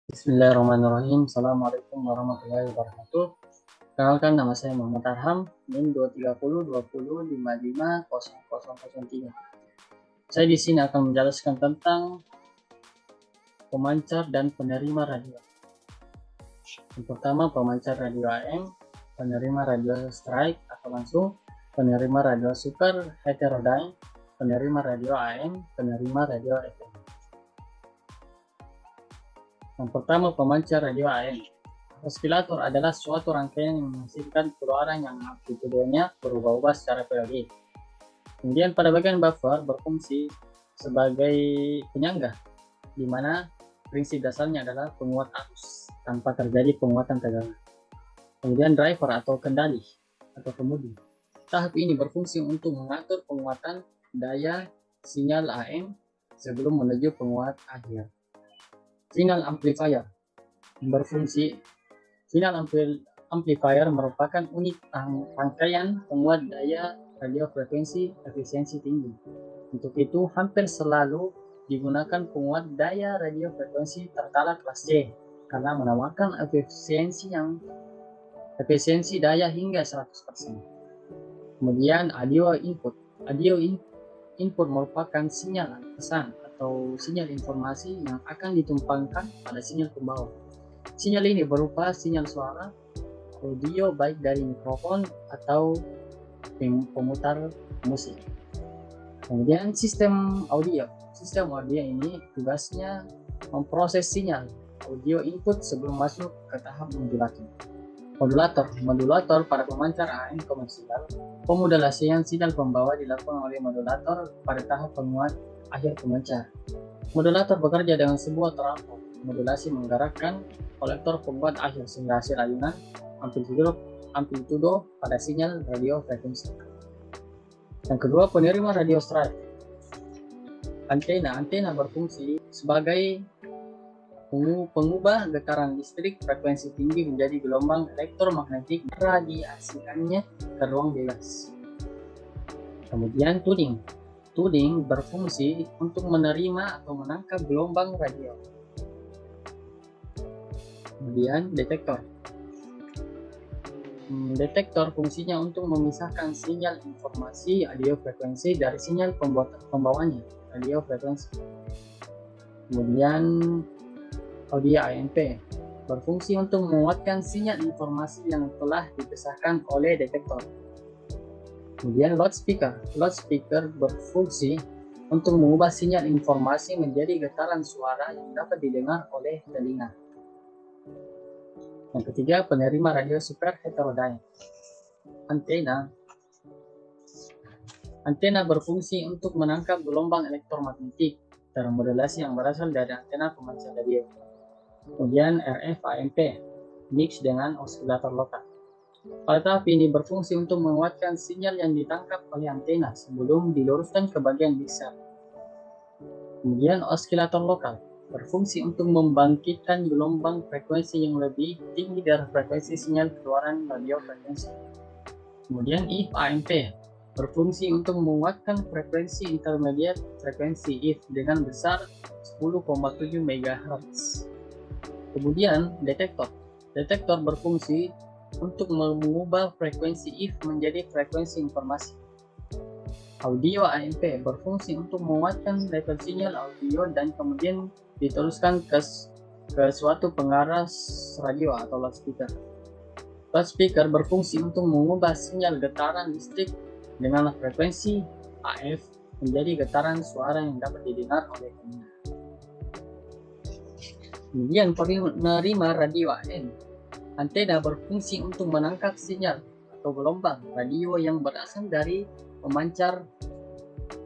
Bismillahirrahmanirrahim. Assalamualaikum warahmatullahi wabarakatuh. Kenalkan, nama saya Muhammad Arham, NIM 23020550003. Saya di sini akan menjelaskan tentang pemancar dan penerima radio. Yang pertama, pemancar radio AM, penerima radio strike atau langsung, penerima radio super heterodyne, penerima radio AM, penerima radio FM. Yang pertama, pemancar radio AM. Osilator adalah suatu rangkaian yang menghasilkan keluaran yang amplitudenya berubah-ubah secara periodik. Kemudian pada bagian buffer berfungsi sebagai penyangga, di mana prinsip dasarnya adalah penguat arus tanpa terjadi penguatan tegangan. Kemudian driver atau kendali atau kemudi. Tahap ini berfungsi untuk mengatur penguatan daya sinyal AM sebelum menuju penguat akhir. Signal amplifier berfungsi. Signal amplifier merupakan unit rangkaian penguat daya radio frekuensi efisiensi tinggi. Untuk itu, hampir selalu digunakan penguat daya radio frekuensi terkala kelas C karena menawarkan efisiensi daya hingga 100%. Kemudian audio input. Audio input merupakan sinyal pesan atau sinyal informasi yang akan ditumpangkan pada sinyal pembawa. Sinyal ini berupa sinyal suara, audio baik dari mikrofon atau pemutar musik. Kemudian sistem audio. Sistem audio ini tugasnya memproses sinyal audio input sebelum masuk ke tahap modulator. Modulator pada pemancar AM komersial. Pemodulasian sinyal pembawa dilakukan oleh modulator pada tahap penguat akhir pemancar. Modulator bekerja dengan sebuah terapung. Modulasi menggerakkan kolektor penguat akhir sehingga hasil ayunan amplitudo pada sinyal radio frekuensi. Yang kedua, penerima radio strike. Antena berfungsi sebagai pengubah getaran listrik frekuensi tinggi menjadi gelombang elektromagnetik, radiasikannya ke ruang bebas. Kemudian tuning berfungsi untuk menerima atau menangkap gelombang radio. Kemudian detektor fungsinya untuk memisahkan sinyal informasi audio frekuensi dari sinyal pembawanya radio frekuensi. Kemudian audio AMP berfungsi untuk menguatkan sinyal informasi yang telah dipisahkan oleh detektor. Kemudian loudspeaker berfungsi untuk mengubah sinyal informasi menjadi getaran suara yang dapat didengar oleh telinga. Yang ketiga, penerima radio super heterodyne. Antena berfungsi untuk menangkap gelombang elektromagnetik termodulasi yang berasal dari antena pemancar radio. Kemudian RF AMP mix dengan osilator lokal. Pada tahap ini berfungsi untuk menguatkan sinyal yang ditangkap oleh antena sebelum diluruskan ke bagian mixer. Kemudian osilator lokal berfungsi untuk membangkitkan gelombang frekuensi yang lebih tinggi dari frekuensi sinyal keluaran radio frekuensi. Kemudian if AMP berfungsi untuk menguatkan frekuensi intermediate frekuensi if dengan besar 10,7 MHz. Kemudian detektor berfungsi untuk mengubah frekuensi if menjadi frekuensi informasi. Audio AMP berfungsi untuk menguatkan level sinyal audio dan kemudian diteruskan ke suatu pengaras radio atau loudspeaker. Loudspeaker berfungsi untuk mengubah sinyal getaran listrik dengan frekuensi AF menjadi getaran suara yang dapat didengar oleh telinga. Kemudian penerima radio AM. Antena berfungsi untuk menangkap sinyal atau gelombang radio yang berasal dari pemancar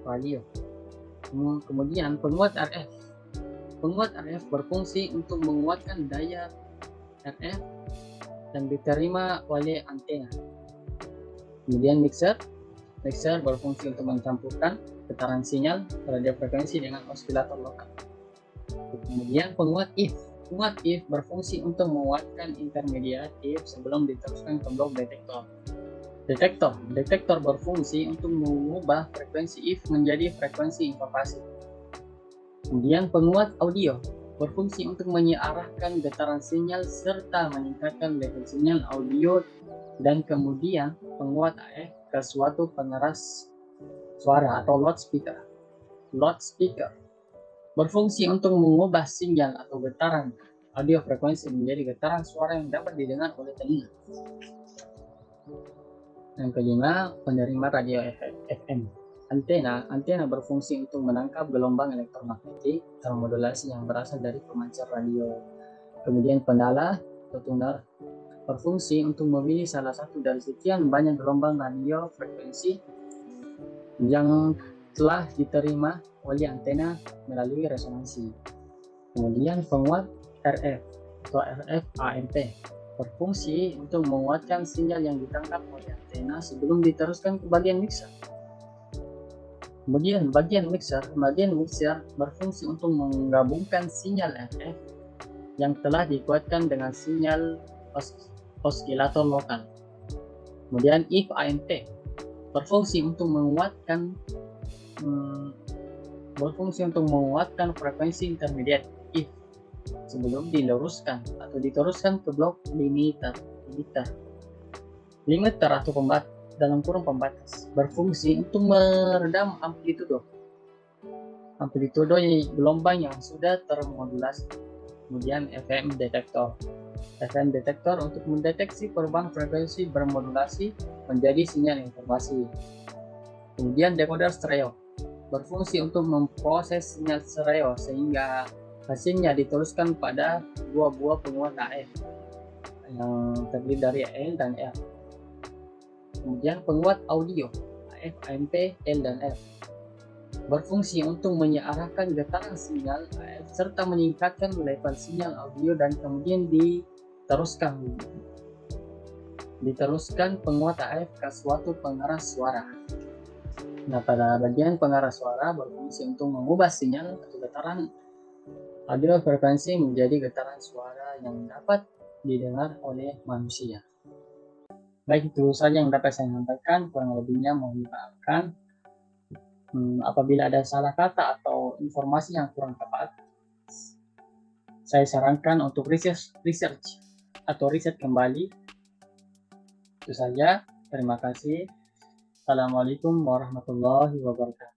radio. Kemudian penguat RF. Penguat RF berfungsi untuk menguatkan daya RF dan diterima oleh antena. Kemudian mixer berfungsi untuk mencampurkan getaran sinyal radio frekuensi dengan osilator lokal. Kemudian penguat if berfungsi untuk menguatkan intermediate if sebelum diteruskan ke blok detektor. Detektor berfungsi untuk mengubah frekuensi if menjadi frekuensi informasi. Kemudian penguat audio berfungsi untuk menyiarahkan getaran sinyal serta meningkatkan level sinyal audio, dan kemudian penguat AF ke suatu pengeras suara atau loudspeaker. Berfungsi untuk mengubah sinyal atau getaran audio frekuensi menjadi getaran suara yang dapat didengar oleh telinga. Yang kelima, penerima radio FM. Antena berfungsi untuk menangkap gelombang elektromagnetik termodulasi yang berasal dari pemancar radio. Kemudian pendala atau tuner berfungsi untuk memilih salah satu dari sekian banyak gelombang radio frekuensi yang telah diterima oleh antena melalui resonansi. Kemudian penguat RF atau RF AMP berfungsi untuk menguatkan sinyal yang ditangkap oleh antena sebelum diteruskan ke bagian mixer. Kemudian bagian mixer berfungsi untuk menggabungkan sinyal RF yang telah dikuatkan dengan sinyal osilator lokal. Kemudian if AMP berfungsi untuk menguatkan frekuensi intermediate if sebelum diluruskan atau diteruskan ke blok limiter atau pembatas berfungsi untuk meredam amplitudo gelombang yang sudah termodulasi. Kemudian FM detektor untuk mendeteksi perubahan frekuensi bermodulasi menjadi sinyal informasi. Kemudian decoder stereo berfungsi untuk memproses sinyal stereo sehingga hasilnya diteruskan pada dua buah penguat AF yang terdiri dari L dan R. Kemudian penguat audio AF, AMP, L dan R berfungsi untuk menyiarahkan getaran sinyal AF serta meningkatkan level sinyal audio, dan kemudian diteruskan penguat AF ke suatu pengeras suara. Nah, pada bagian pengeras suara berfungsi untuk mengubah sinyal atau getaran audio frekuensi menjadi getaran suara yang dapat didengar oleh manusia. Baik, itu saja yang dapat saya sampaikan, kurang lebihnya mohon dimaafkan. Apabila ada salah kata atau informasi yang kurang tepat, saya sarankan untuk research atau riset kembali. Itu saja, terima kasih. Assalamualaikum warahmatullahi wabarakatuh.